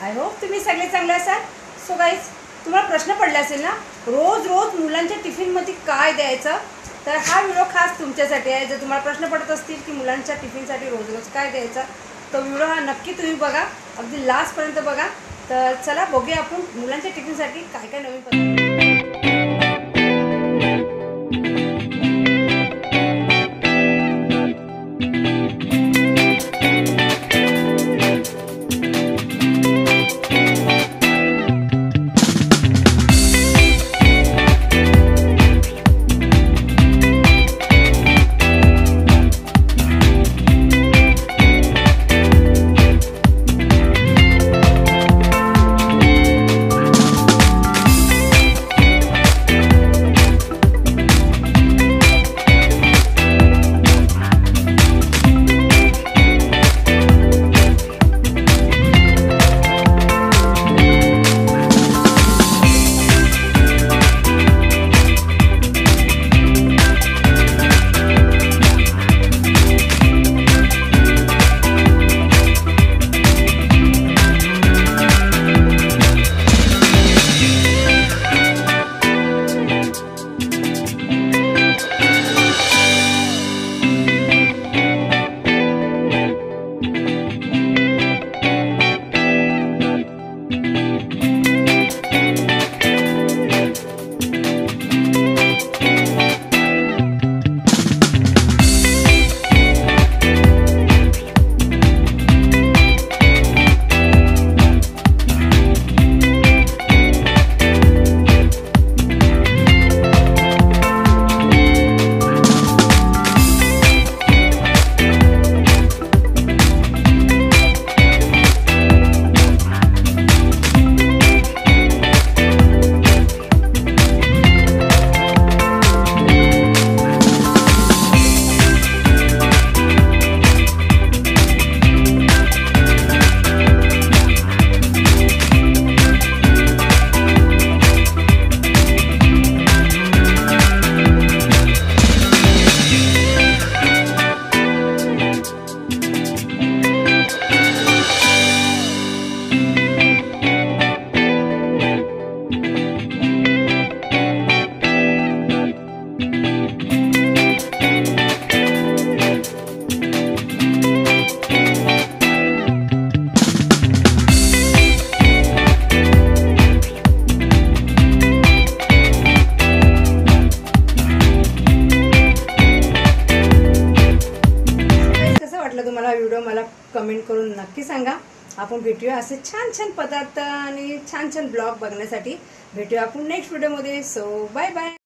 I hope तुम्ही सगळे चांगले असाल। सो गाईज, तुम्हाला प्रश्न पडला असेल ना, रोज रोज मुलांच्या टिफिनमध्ये काय द्यायचं, तर हा व्हिडिओ खास तुमच्यासाठी आहे। जर तुम्हाला प्रश्न पडत असतील की मुलांच्या टिफिनसाठी रोज रोज काय द्यायचं, तो व्हिडिओ हा नक्की तुम्ही बघा, अगदी लास्टपर्यंत बघा। तर चला बघूया आपण मुलांच्या टिफिनसाठी काय काय नवीन पदार्थ। तुम्हाला व्हिडिओ मला कमेंट करून नक्की सांगा। आपण भेटूया असे छान छान पदार्थ आणि छान छान ब्लॉग बघण्यासाठी। भेटूया आपण नेक्स्ट व्हिडिओमध्ये। So bye bye.